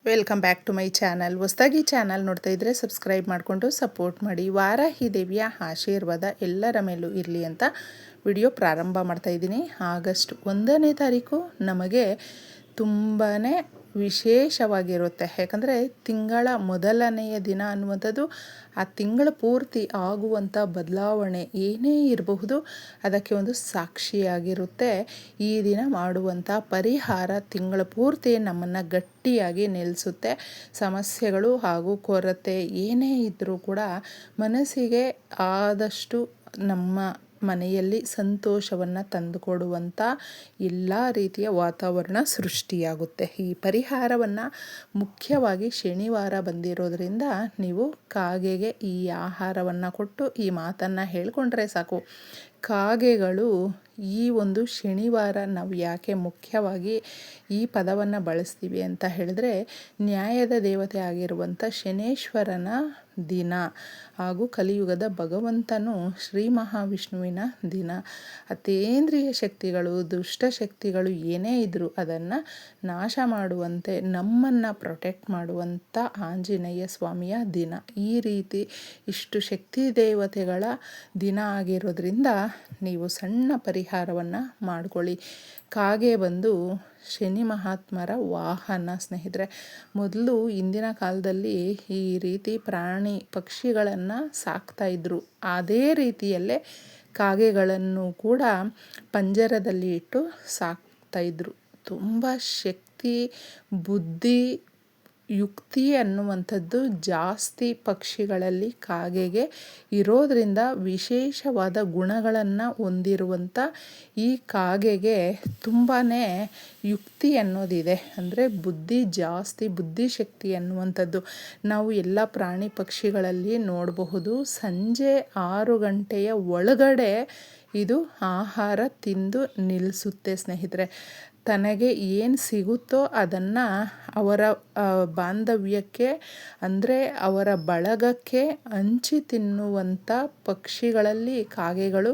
Welcome back to my channel. ಹೊಸದಾಗಿ channel ನೋಡ್ತಾ ಇದ್ದರೆ ಸಬ್ಸ್ಕ್ರೈಬ್ ಮಾಡಿಕೊಂಡು ಸಪೋರ್ಟ್ ಮಾಡಿ. ವಾರಾಹಿ ದೇವಿಯ ಆಶೀರ್ವಾದ ಎಲ್ಲರ ಮೇಲೂ ಇರಲಿ ಅಂತ ವಿಡಿಯೋ ಪ್ರಾರಂಭ ಮಾಡ್ತಾ ಇದ್ದೀನಿ. ಆಗಸ್ಟ್ 1ನೇ ತಾರೀಕು ನಮಗೆ ತುಂಬಾ ವಿಶೇಷವಾಗಿರುತ್ತೆ. ಯಾಕಂದರೆ ತಿಂಗಳ ಮೊದಲನೆಯ ದಿನ ಅನ್ನುವಂಥದ್ದು ಆ ತಿಂಗಳ ಪೂರ್ತಿ ಆಗುವಂಥ ಬದಲಾವಣೆ ಏನೇ ಇರಬಹುದು ಅದಕ್ಕೆ ಒಂದು ಸಾಕ್ಷಿಯಾಗಿರುತ್ತೆ. ಈ ದಿನ ಮಾಡುವಂಥ ಪರಿಹಾರ ತಿಂಗಳ ಪೂರ್ತಿ ನಮ್ಮನ್ನು ಗಟ್ಟಿಯಾಗಿ ನಿಲ್ಲಿಸುತ್ತೆ. ಸಮಸ್ಯೆಗಳು ಹಾಗೂ ಕೊರತೆ ಏನೇ ಇದ್ದರೂ ಕೂಡ ಮನಸ್ಸಿಗೆ ಆದಷ್ಟು ನಮ್ಮ ಮನೆಯಲ್ಲಿ ಸಂತೋಷವನ್ನು ತಂದುಕೊಡುವಂಥ ಎಲ್ಲ ರೀತಿಯ ವಾತಾವರಣ ಸೃಷ್ಟಿಯಾಗುತ್ತೆ. ಈ ಪರಿಹಾರವನ್ನು ಮುಖ್ಯವಾಗಿ ಶನಿವಾರ ಬಂದಿರೋದ್ರಿಂದ ನೀವು ಕಾಗೆಗೆ ಈ ಆಹಾರವನ್ನು ಕೊಟ್ಟು ಈ ಮಾತನ್ನು ಹೇಳಿಕೊಂಡ್ರೆ ಸಾಕು. ಕಾಗೆಗಳು ಈ ಒಂದು ಶನಿವಾರ ನಾವು ಯಾಕೆ ಮುಖ್ಯವಾಗಿ ಈ ಪದವನ್ನು ಬಳಸ್ತೀವಿ ಅಂತ ಹೇಳಿದ್ರೆ, ನ್ಯಾಯದ ದೇವತೆ ಆಗಿರುವಂಥ ಶನೇಶ್ವರನ ದಿನ ಹಾಗೂ ಕಲಿಯುಗದ ಭಗವಂತನು ಶ್ರೀ ಮಹಾವಿಷ್ಣುವಿನ ದಿನ. ಅತೀಂದ್ರಿಯ ಶಕ್ತಿಗಳು, ದುಷ್ಟ ಶಕ್ತಿಗಳು ಏನೇ ಇದ್ದರೂ ಅದನ್ನು ನಾಶ ಮಾಡುವಂತೆ ನಮ್ಮನ್ನು ಪ್ರೊಟೆಕ್ಟ್ ಮಾಡುವಂಥ ಆಂಜನೇಯ ಸ್ವಾಮಿಯ ದಿನ. ಈ ರೀತಿ ಇಷ್ಟು ಶಕ್ತಿ ದೇವತೆಗಳ ದಿನ ಆಗಿರೋದ್ರಿಂದ ನೀವು ಸಣ್ಣ ಪರಿಹಾರವನ್ನು ಮಾಡ್ಕೊಳ್ಳಿ. ಕಾಗೆ ಬಂದು ಶನಿ ಮಹಾತ್ಮರ ವಾಹನ ಸ್ನೇಹಿತರೆ. ಮೊದಲು ಇಂದಿನ ಕಾಲದಲ್ಲಿ ಈ ರೀತಿ ಪ್ರಾಣಿ ಪಕ್ಷಿಗಳನ್ನು ಸಾಕ್ತಾಯಿದ್ರು. ಅದೇ ರೀತಿಯಲ್ಲೇ ಕಾಗೆಗಳನ್ನು ಕೂಡ ಪಂಜರದಲ್ಲಿ ಇಟ್ಟು ಸಾಕ್ತಾಯಿದ್ರು. ತುಂಬ ಶಕ್ತಿ, ಬುದ್ಧಿ, ಯುಕ್ತಿ ಅನ್ನುವಂಥದ್ದು ಜಾಸ್ತಿ ಪಕ್ಷಿಗಳಲ್ಲಿ ಕಾಗೆಗೆ ಇರೋದರಿಂದ ವಿಶೇಷವಾದ ಗುಣಗಳನ್ನು ಹೊಂದಿರುವಂಥ ಈ ಕಾಗೆಗೆ ತುಂಬಾ ಯುಕ್ತಿ ಅನ್ನೋದಿದೆ. ಅಂದರೆ ಬುದ್ಧಿ ಜಾಸ್ತಿ, ಬುದ್ಧಿಶಕ್ತಿ ಅನ್ನುವಂಥದ್ದು ನಾವು ಎಲ್ಲ ಪ್ರಾಣಿ ಪಕ್ಷಿಗಳಲ್ಲಿ ನೋಡಬಹುದು. ಸಂಜೆ 6 ಗಂಟೆಯ ಒಳಗಡೆ ಇದು ಆಹಾರ ತಿಂದು ನಿಲ್ಲಿಸುತ್ತೆ ಸ್ನೇಹಿತರೆ. ತನಗೆ ಏನು ಸಿಗುತ್ತೋ ಅದನ್ನು ಅವರ ಬಾಂಧವ್ಯಕ್ಕೆ ಅಂದರೆ ಅವರ ಬಳಗಕ್ಕೆ ಹಂಚಿ ತಿನ್ನುವಂಥ ಪಕ್ಷಿಗಳಲ್ಲಿ ಕಾಗೆಗಳು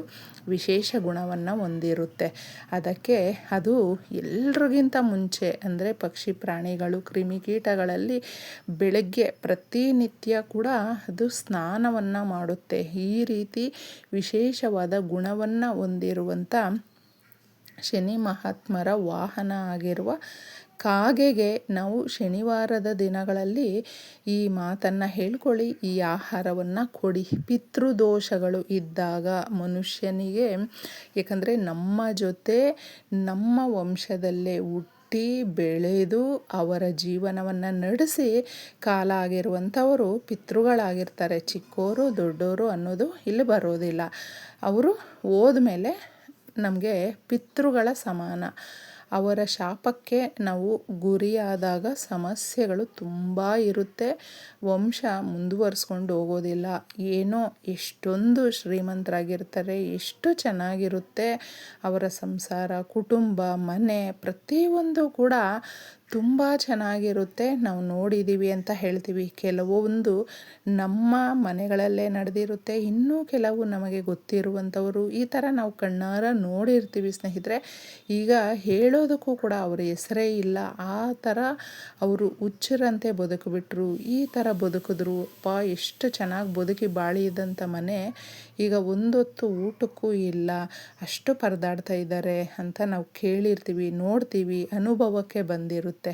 ವಿಶೇಷ ಗುಣವನ್ನು ಹೊಂದಿರುತ್ತೆ. ಅದಕ್ಕೆ ಅದು ಎಲ್ರಿಗಿಂತ ಮುಂಚೆ ಅಂದರೆ ಪಕ್ಷಿ ಪ್ರಾಣಿಗಳು, ಕ್ರಿಮಿಕೀಟಗಳಲ್ಲಿ ಬೆಳಗ್ಗೆ ಪ್ರತಿನಿತ್ಯ ಕೂಡ ಅದು ಸ್ನಾನವನ್ನು ಮಾಡುತ್ತೆ. ಈ ರೀತಿ ವಿಶೇಷವಾದ ಗುಣವನ್ನು ಹೊಂದಿರುವಂಥ ಶನಿ ಮಹಾತ್ಮರ ವಾಹನ ಆಗಿರುವ ಕಾಗೆಗೆ ನಾವು ಶನಿವಾರದ ದಿನಗಳಲ್ಲಿ ಈ ಮಾತನ್ನು ಹೇಳ್ಕೊಳ್ಳಿ, ಈ ಆಹಾರವನ್ನು ಕೊಡಿ. ಪಿತೃದೋಷಗಳು ಇದ್ದಾಗ ಮನುಷ್ಯನಿಗೆ, ಯಾಕಂದರೆ ನಮ್ಮ ಜೊತೆ ನಮ್ಮ ವಂಶದಲ್ಲೇ ಹುಟ್ಟಿ ಬೆಳೆದು ಅವರ ಜೀವನವನ್ನು ನಡೆಸಿ ಕಾಲ ಆಗಿರುವಂಥವರು ಪಿತೃಗಳಾಗಿರ್ತಾರೆ. ಚಿಕ್ಕೋರು ದೊಡ್ಡೋರು ಅನ್ನೋದು ಇಲ್ಲಿ ಬರೋದಿಲ್ಲ. ಅವರು ಹೋದ್ಮೇಲೆ ನಮಗೆ ಪಿತೃಗಳ ಸಮಾನ. ಅವರ ಶಾಪಕ್ಕೆ ನಾವು ಗುರಿಯಾದಾಗ ಸಮಸ್ಯೆಗಳು ತುಂಬ ಇರುತ್ತೆ. ವಂಶ ಮುಂದುವರಿಸ್ಕೊಂಡು ಹೋಗೋದಿಲ್ಲ. ಏನೋ ಎಷ್ಟೊಂದು ಶ್ರೀಮಂತರಾಗಿರ್ತಾರೆ, ಎಷ್ಟು ಚೆನ್ನಾಗಿರುತ್ತೆ ಅವರ ಸಂಸಾರ, ಕುಟುಂಬ, ಮನೆ ಪ್ರತಿಯೊಂದು ಕೂಡ ತುಂಬ ಚೆನ್ನಾಗಿರುತ್ತೆ. ನಾವು ನೋಡಿದ್ದೀವಿ ಅಂತ ಹೇಳ್ತೀವಿ. ಕೆಲವೊಂದು ನಮ್ಮ ಮನೆಗಳಲ್ಲೇ ನಡೆದಿರುತ್ತೆ. ಇನ್ನೂ ಕೆಲವು ನಮಗೆ ಗೊತ್ತಿರುವಂಥವರು ಈ ಥರ ನಾವು ಕಣ್ಣಾರ ನೋಡಿರ್ತೀವಿ ಸ್ನೇಹಿತರೆ. ಈಗ ಹೇಳೋದಕ್ಕೂ ಕೂಡ ಅವರ ಹೆಸರೇ ಇಲ್ಲ. ಆ ಥರ ಅವರು ಹುಚ್ಚರಂತೆ ಬದುಕಿಬಿಟ್ರು. ಈ ಥರ ಬದುಕಿದ್ರು. ಎಷ್ಟು ಚೆನ್ನಾಗಿ ಬದುಕಿ ಬಾಳಿದಂಥ ಮನೆ ಈಗ ಒಂದೊತ್ತು ಊಟಕ್ಕೂ ಇಲ್ಲ, ಅಷ್ಟು ಪರದಾಡ್ತಾ ಇದ್ದಾರೆ ಅಂತ ನಾವು ಕೇಳಿರ್ತೀವಿ, ನೋಡ್ತೀವಿ, ಅನುಭವಕ್ಕೆ ಬಂದಿರುತ್ತೆ.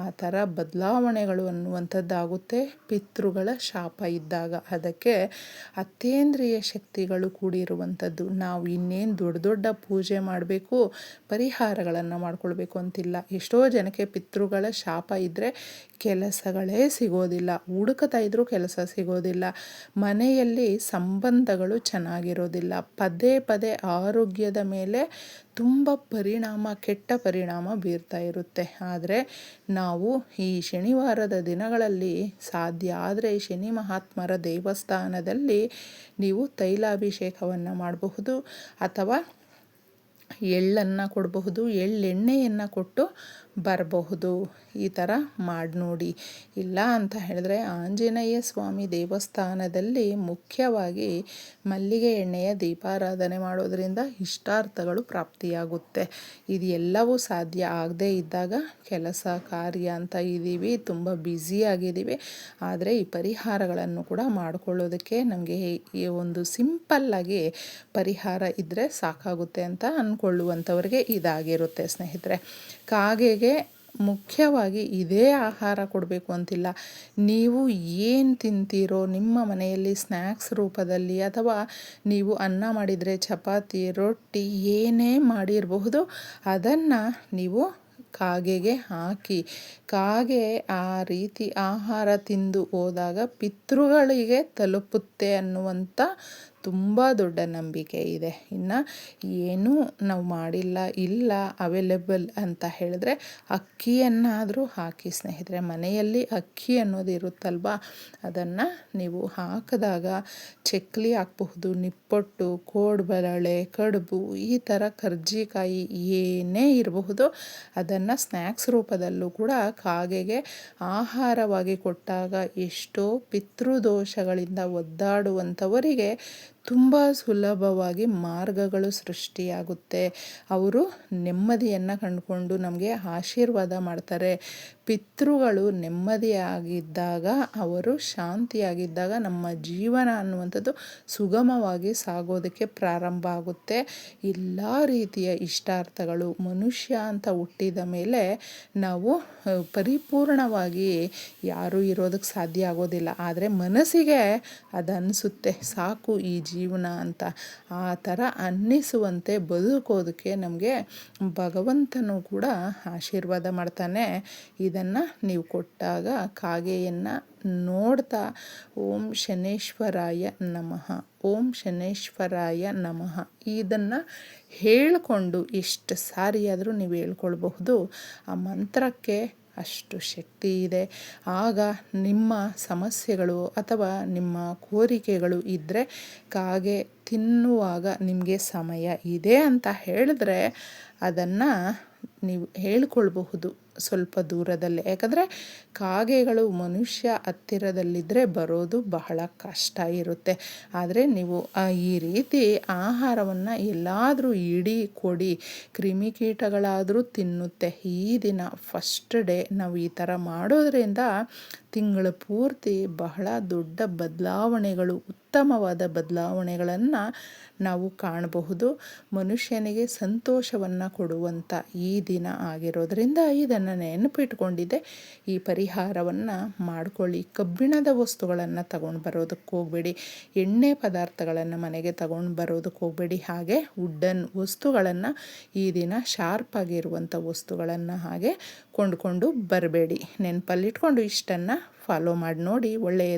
ಆ ಥರ ಬದಲಾವಣೆಗಳು ಅನ್ನುವಂಥದ್ದಾಗುತ್ತೆ ಪಿತೃಗಳ ಶಾಪ ಇದ್ದಾಗ. ಅದಕ್ಕೆ ಅತೀಂದ್ರಿಯ ಶಕ್ತಿಗಳು ಕೂಡಿರುವಂಥದ್ದು. ನಾವು ಇನ್ನೇನು ದೊಡ್ಡ ದೊಡ್ಡ ಪೂಜೆ ಮಾಡಬೇಕು, ಪರಿಹಾರಗಳನ್ನು ಮಾಡ್ಕೊಳ್ಬೇಕು ಅಂತಿಲ್ಲ. ಎಷ್ಟೋ ಜನಕ್ಕೆ ಪಿತೃಗಳ ಶಾಪ ಇದ್ದರೆ ಕೆಲಸಗಳೇ ಸಿಗೋದಿಲ್ಲ. ಹುಡುಕತಾ ಇದ್ರೂ ಕೆಲಸ ಸಿಗೋದಿಲ್ಲ. ಮನೆಯಲ್ಲಿ ಸಂಬಂಧಗಳು ಚೆನ್ನಾಗಿರೋದಿಲ್ಲ. ಪದೇ ಪದೇ ಆರೋಗ್ಯದ ಮೇಲೆ ತುಂಬ ಕೆಟ್ಟ ಪರಿಣಾಮ ಬೀರ್ತಾ ಇರುತ್ತೆ. ಆದರೆ ನಾವು ಈ ಶನಿವಾರದ ದಿನಗಳಲ್ಲಿ ಸಾಧ್ಯ ಆದರೆ ಶನಿ ಮಹಾತ್ಮರ ದೇವಸ್ಥಾನದಲ್ಲಿ ನೀವು ತೈಲಾಭಿಷೇಕವನ್ನು ಮಾಡಬಹುದು. ಅಥವಾ ಎಳ್ಳನ್ನು ಕೊಡಬಹುದು, ಎಳ್ಳೆಣ್ಣೆಯನ್ನು ಕೊಟ್ಟು ಬರಬಹುದು. ಈ ಥರ ಮಾಡಿ ನೋಡಿ. ಇಲ್ಲ ಅಂತ ಹೇಳಿದ್ರೆ ಆಂಜನೇಯ ಸ್ವಾಮಿ ದೇವಸ್ಥಾನದಲ್ಲಿ ಮುಖ್ಯವಾಗಿ ಮಲ್ಲಿಗೆ ಎಣ್ಣೆಯ ದೀಪಾರಾಧನೆ ಮಾಡೋದರಿಂದ ಇಷ್ಟಾರ್ಥಗಳು ಪ್ರಾಪ್ತಿಯಾಗುತ್ತೆ. ಇದು ಎಲ್ಲವೂ ಸಾಧ್ಯ ಆಗದೇ ಇದ್ದಾಗ ಕೆಲಸ ಕಾರ್ಯ ಅಂತ ಇದ್ದೀವಿ, ತುಂಬ ಬ್ಯುಸಿಯಾಗಿದ್ದೀವಿ, ಆದರೆ ಈ ಪರಿಹಾರಗಳನ್ನು ಕೂಡ ಮಾಡಿಕೊಳ್ಳೋದಕ್ಕೆ ನಮಗೆ ಈ ಒಂದು ಸಿಂಪಲ್ಲಾಗಿ ಪರಿಹಾರ ಇದ್ದರೆ ಸಾಕಾಗುತ್ತೆ ಅಂತ ಅಂದ್ಕೊಳ್ಳುವಂಥವ್ರಿಗೆ ಇದಾಗಿರುತ್ತೆ ಸ್ನೇಹಿತರೆ. ಕಾಗೆಗೆ ಮುಖ್ಯವಾಗಿ ಇದೇ ಆಹಾರ ಕೊಡಬೇಕು ಅಂತಿಲ್ಲ. ನೀವು ಏನು ತಿಂತೀರೋ ನಿಮ್ಮ ಮನೆಯಲ್ಲಿ ಸ್ನ್ಯಾಕ್ಸ್ ರೂಪದಲ್ಲಿ, ಅಥವಾ ನೀವು ಅನ್ನ ಮಾಡಿದರೆ ಚಪಾತಿ, ರೊಟ್ಟಿ ಏನೇ ಮಾಡಿರಬಹುದು, ಅದನ್ನು ನೀವು ಕಾಗೆಗೆ ಹಾಕಿ. ಕಾಗೆ ಆ ರೀತಿ ಆಹಾರ ತಿಂದು ಹೋದಾಗ ಪಿತೃಗಳಿಗೆ ತಲುಪುತ್ತೆ ಅನ್ನುವಂಥ ತುಂಬ ದೊಡ್ಡ ನಂಬಿಕೆ ಇದೆ. ಇನ್ನು ಏನೂ ನಾವು ಮಾಡಿಲ್ಲ, ಇಲ್ಲ ಅವೈಲೇಬಲ್ ಅಂತ ಹೇಳಿದ್ರೆ ಅಕ್ಕಿಯನ್ನಾದರೂ ಹಾಕಿ ಸ್ನೇಹಿತರೆ. ಮನೆಯಲ್ಲಿ ಅಕ್ಕಿ ಅನ್ನೋದು ಇರುತ್ತಲ್ವ, ಅದನ್ನು ನೀವು ಹಾಕಿದಾಗ ಚಕ್ಲಿ ಹಾಕಬಹುದು, ನಿಪ್ಪಟ್ಟು, ಕೋಡುಬಳೆ, ಕಡುಬು, ಈ ಥರ ಕರ್ಜಿಕಾಯಿ ಏನೇ ಇರಬಹುದು, ಅದನ್ನು ಸ್ನ್ಯಾಕ್ಸ್ ರೂಪದಲ್ಲೂ ಕೂಡ ಕಾಗೆಗೆ ಆಹಾರವಾಗಿ ಕೊಟ್ಟಾಗ ಎಷ್ಟೋ ಪಿತೃದೋಷಗಳಿಂದ ಒದ್ದಾಡುವಂಥವರಿಗೆ ತುಂಬ ಸುಲಭವಾಗಿ ಮಾರ್ಗಗಳು ಸೃಷ್ಟಿಯಾಗುತ್ತೆ. ಅವರು ನೆಮ್ಮದಿಯನ್ನು ಕಂಡುಕೊಂಡು ನಮಗೆ ಆಶೀರ್ವಾದ ಮಾಡ್ತಾರೆ. ಪಿತೃಗಳು ನೆಮ್ಮದಿಯಾಗಿದ್ದಾಗ, ಅವರು ಶಾಂತಿಯಾಗಿದ್ದಾಗ ನಮ್ಮ ಜೀವನ ಅನ್ನುವಂಥದ್ದು ಸುಗಮವಾಗಿ ಸಾಗೋದಕ್ಕೆ ಪ್ರಾರಂಭ ಆಗುತ್ತೆ. ಎಲ್ಲ ರೀತಿಯ ಇಷ್ಟಾರ್ಥಗಳು, ಮನುಷ್ಯ ಅಂತ ಹುಟ್ಟಿದ ಮೇಲೆ ನಾವು ಪರಿಪೂರ್ಣವಾಗಿ ಯಾರೂ ಇರೋದಕ್ಕೆ ಸಾಧ್ಯ ಆಗೋದಿಲ್ಲ, ಆದರೆ ಮನಸ್ಸಿಗೆ ಅದು ಅನಿಸುತ್ತೆ ಸಾಕು ಈ ಜೀವನ ಅಂತ. ಆ ಥರ ಅನ್ನಿಸುವಂತೆ ಬದುಕೋದಕ್ಕೆ ನಮಗೆ ಭಗವಂತನು ಕೂಡ ಆಶೀರ್ವಾದ ಮಾಡ್ತಾನೆ. ಇದನ್ನು ನೀವು ಕೊಟ್ಟಾಗ ಕಾಗೆಯನ್ನು ನೋಡ್ತಾ ಓಂ ಶನೇಶ್ವರಾಯ ನಮಃ, ಓಂ ಶನೇಶ್ವರಾಯ ನಮಃ ಇದನ್ನು ಹೇಳಿಕೊಂಡು ಎಷ್ಟು ಸಾರಿಯಾದರೂ ನೀವು ಹೇಳ್ಕೊಳ್ಬಹುದು. ಆ ಮಂತ್ರಕ್ಕೆ ಅಷ್ಟು ಶಕ್ತಿ ಇದೆ. ಆಗ ನಿಮ್ಮ ಸಮಸ್ಯೆಗಳು ಅಥವಾ ನಿಮ್ಮ ಕೋರಿಕೆಗಳು ಇದ್ದರೆ ಕಾಗೆ ತಿನ್ನುವಾಗ ನಿಮಗೆ ಸಮಯ ಇದೆ ಅಂತ ಹೇಳಿದ್ರೆ ಅದನ್ನು ನೀವು ಹೇಳ್ಕೊಳ್ಬಹುದು ಸ್ವಲ್ಪ ದೂರದಲ್ಲೇ. ಯಾಕಂದರೆ ಕಾಗೆಗಳು ಮನುಷ್ಯ ಹತ್ತಿರದಲ್ಲಿದ್ದರೆ ಬರೋದು ಬಹಳ ಕಷ್ಟ ಇರುತ್ತೆ. ಆದರೆ ನೀವು ಈ ರೀತಿ ಆಹಾರವನ್ನು ಎಲ್ಲಾದರೂ ಇಡಿ ಕೊಡಿ, ಕ್ರಿಮಿಕೀಟಗಳಾದರೂ ತಿನ್ನುತ್ತೆ. ಈ ದಿನ ಫಸ್ಟ್ ಡೇ ನಾವು ಈ ಥರ ಮಾಡೋದ್ರಿಂದ ತಿಂಗಳು ಪೂರ್ತಿ ಬಹಳ ದೊಡ್ಡ ಬದಲಾವಣೆಗಳು, ಉತ್ತಮವಾದ ಬದಲಾವಣೆಗಳನ್ನು ನಾವು ಕಾಣಬಹುದು. ಮನುಷ್ಯನಿಗೆ ಸಂತೋಷವನ್ನು ಕೊಡುವಂಥ ಈ ದಿನ ಆಗಿರೋದ್ರಿಂದ ಇದನ್ನು ನೆನಪಿಟ್ಕೊಂಡಿದ್ದೆ ಈ ಪರಿಹಾರವನ್ನು ಮಾಡಿಕೊಳ್ಳಿ. ಕಬ್ಬಿಣದ ವಸ್ತುಗಳನ್ನು ತಗೊಂಡು ಬರೋದಕ್ಕೆ ಹೋಗಬೇಡಿ, ಎಣ್ಣೆ ಪದಾರ್ಥಗಳನ್ನು ಮನೆಗೆ ತಗೊಂಡು ಬರೋದಕ್ಕೆ ಹೋಗಬೇಡಿ, ಹಾಗೆ ವುಡ್ಡನ್ ವಸ್ತುಗಳನ್ನು ಈ ದಿನ ಶಾರ್ಪಾಗಿರುವಂಥ ವಸ್ತುಗಳನ್ನು ಹಾಗೆ ಕೊಂಡುಕೊಂಡು ಬರಬೇಡಿ. ನೆನಪಲ್ಲಿಟ್ಕೊಂಡು ಇಷ್ಟನ್ನು ಫಾಲೋ ಮಾಡಿ ನೋಡಿ. ಒಳ್ಳೆಯ